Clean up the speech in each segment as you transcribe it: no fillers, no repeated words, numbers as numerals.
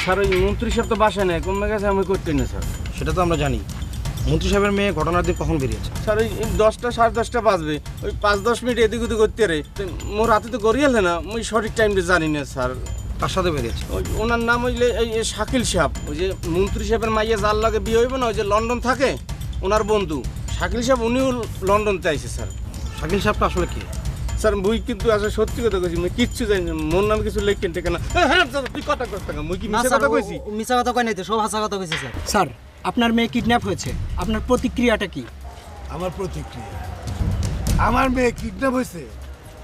Sir ওই মন্ত্রী সাহেব তো বাসায় নেই, কোন গেছে আমি করতে না স্যার। সেটা তো আমরা জানি। মন্ত্রী সাহেবের মেয়ে ঘটনার দিন কখন বেরিয়েছে? স্যার ওই 10টা 10:30 বাজবে, ওই 5-10 মিনিট এদিক ওদিক করতে রে। মোর হাতে তো গড়িয়ালে না, ওই সঠিক টাইমটা জানি না স্যার। তার সাথে বেরিয়েছে? ওই ওনার নাম হইলে এই শাকিল সাহেব, ওই যে মন্ত্রী সাহেবের মাইয়া যার লাগে বিয়ে হইব না, ওই যে লন্ডন থাকে ওনার বন্ধু শাকিল সাহেব, উনিও লন্ডনতে আইছে স্যার। শাকিল সাহেবটা আসলে কি? স্যার মুই কিন্তু আসলে সত্যি কথা কইছি, মুই কিচ্ছু জানি না, মোর নামে কিছু লেখেন টেকে না। হ্যাঁ স্যার তুই কথা করতে না, মুই কি মিছা কথা কইছি? মিছা কথা কই নাই তো, সব হাসা কথা কইছে স্যার। স্যার আপনার মেয়ে কিডন্যাপ হয়েছে, আপনার প্রতিক্রিয়াটা কি? আমার প্রতিক্রিয়া, আমার মেয়ে কিডন্যাপ হয়েছে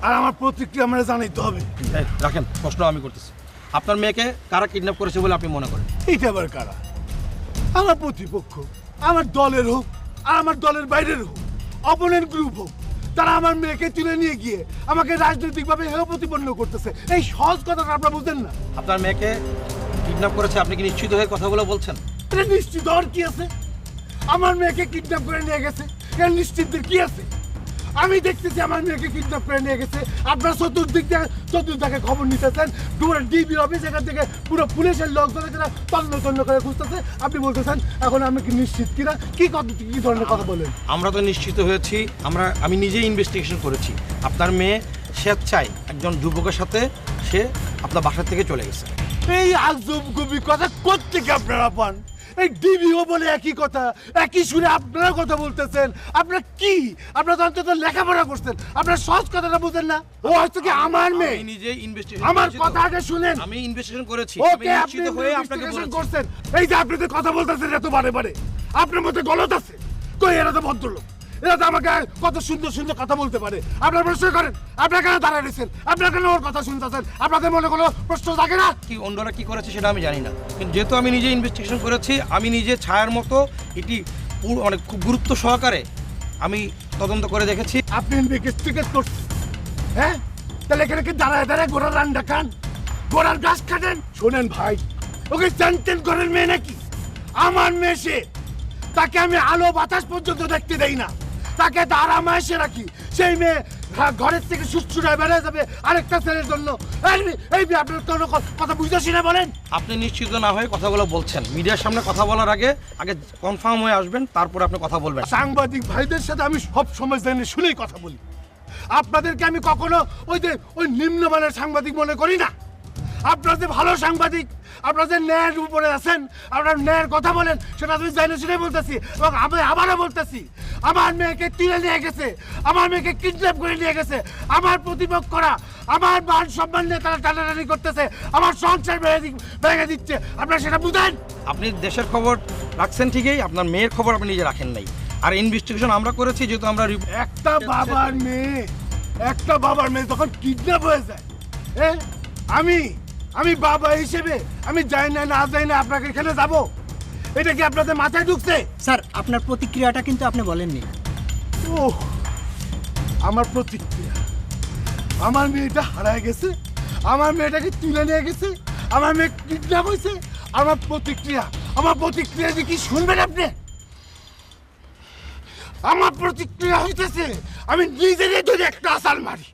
আর আমার প্রতিক্রিয়া আমরা জানাইতে হবে। এই, রাখেন, প্রশ্ন আমি করতেছি। আপনার মেয়েকে কারা কিডন্যাপ করেছে বলে আপনি মনে করেন? এইটা আবার কারা? আমার প্রতিপক্ষ, আমার দলের হোক আর আমার দলের বাইরের হোক, অপোনেন্ট গ্রুপ হোক, তারা আমার মেয়েকে তুলে নিয়ে গিয়ে আমাকে রাজনৈতিকভাবে হেয় প্রতিপন্ন করতেছে। এই সহজ কথাটা আপনারা বুঝেন না। আপনার মেয়েকে কিডন্যাপ করেছে, আপনি কি নিশ্চিত হয়ে কথাগুলো বলছেন? এটা নিশ্চিত হওয়ার কি আছে? আমার মেয়েকে কিডন্যাপ করে নিয়ে গেছে, এর নিশ্চিতের কি আছে? আমি দেখতেছি আমার মেয়েকে কিডন্যাপ করে নিয়ে গেছে, আপনারা চতুর্দিকে খবর নিতেছেন, পুরো ডিবি অফিস, এখান থেকে পুরো পুলিশের লোকজন এখানে তন্ন করে খুঁজতেছে। আপনি বলতেছেন এখন আমি কি নিশ্চিত কিনা? কি ধরনের কথা বলেন? আমরা তো নিশ্চিত হয়েছি, আমি নিজেই ইনভেস্টিগেশন করেছি। আপনার মেয়ে স্বেচ্ছায় একজন যুবকের সাথে সে আপনার বাসা থেকে চলে গেছে। এই আজব গুবি কথা কোত্থেকে আপনারা পান? এই ডিবিও বলে একই কথা, একই সুরে আপনারা কথা বলতেছেন। আপনারা কি, আপনারা তো অন্তত লেখাপড়া করছেন, আপনারা সহজ কথাটা বুঝেন না? ও হয়তো কি আমার মেয়ে? আমি নিজেই ইনভেস্টিগেশন আমার কথাটা শুনেন। আমি ইনভেস্টিগেশন করেছি, আমি ওকে, আপনি নিশ্চিত হয়ে আপনাকে ইনভেস্টিগেশন বলেছি। করছেন। এই যে আপনি যে কথা বলতেছেন এত বারে বারে, আপনার মধ্যে গলত আছে। কই এরা তো ভদ্রলোক, এরা তো আমাকে কত সুন্দর সুন্দর কথা বলতে পারে। আপনার প্রশ্ন করেন, আপনার কেন দাঁড়ায় রয়েছেন? আপনার কেন ওর কথা শুনতেছেন? আপনাদের মনে কোনো প্রশ্ন থাকে না? কি অন্যরা কি করেছে সেটা আমি জানি না, কিন্তু যেহেতু আমি নিজে ইনভেস্টিগেশন করেছি, আমি নিজে ছায়ার মতো এটি অনেক খুব গুরুত্ব সহকারে আমি তদন্ত করে দেখেছি। আপনি ইনভেস্টিগেট করছেন, হ্যাঁ? তাহলে এখানে কি দাঁড়ায় দাঁড়ায় গোড়ার রান্না খান, গোড়ার গাছ কাটেন? শোনেন ভাই, ওকে চ্যান্টেন করেন মেয়ে নাকি? আমার মেয়ে সে, তাকে আমি আলো বাতাস পর্যন্ত দেখতে দেই না, তাকে আরামায়েশে রাখি। সেই মেয়ে ঘরের থেকে সুস্থরায় বেড়ে যাবে আরেকটা ছেলের জন্য। এই আপনার কোনো কথা বুঝতেছি না বলেন? আপনি নিশ্চিত না হয়ে কথাগুলো বলছেন, মিডিয়ার সামনে কথা বলার আগে কনফার্ম হয়ে আসবেন, তারপরে আপনি কথা বলবেন। সাংবাদিক ভাইদের সাথে আমি সব সময় জেনে শুনেই কথা বলি। আপনাদেরকে আমি কখনো ওই নিম্নমানের সাংবাদিক মনে করি না। আপনারা যে ভালো সাংবাদিক, আপনারা যে ন্যায়ের উপরে আছেন, আপনারা ন্যায়ের কথা বলেন, সেটা আমি জেনে শুনে বলতেছি। এবং আমি আবারও বলতেছি, আমার মেয়েকে তুলে নিয়ে গেছে, আমার মেয়েকে কিডন্যাপ করে নিয়ে গেছে, আমার প্রতিপক্ষরা আমার মান সম্মান নিয়ে তারা টানাটানি করতেছে, আমার সংসার ভেঙে দিচ্ছে। আপনারা সেটা বুঝেন? আপনি দেশের খবর রাখছেন ঠিকই, আপনার মেয়ের খবর আপনি নিজে রাখেন নাই। আর ইনভেস্টিগেশন আমরা করেছি, যেহেতু আমরা একটা বাবার মেয়ে যখন কিডন্যাপ হয়ে যায়, আমি বাবা হিসেবে আমি যাই না যাই না আপনাকে এখানে যাব? এটা কি আপনাদের মাথায় ঢুকছে? স্যার আপনার প্রতিক্রিয়াটা কিন্তু আপনি বলেননি। ওহ, আমার প্রতিক্রিয়া, আমার মেয়েটা হারায় গেছে, আমার মেয়েটাকে তুলে নিয়ে গেছে, আমার মেয়ে কিডন্যাপ হয়েছে। আমার প্রতিক্রিয়া যে কি শুনবেন আপনি? আমার প্রতিক্রিয়া হইতেছে আমি নিজেরই যদি একটা আসাল মারি।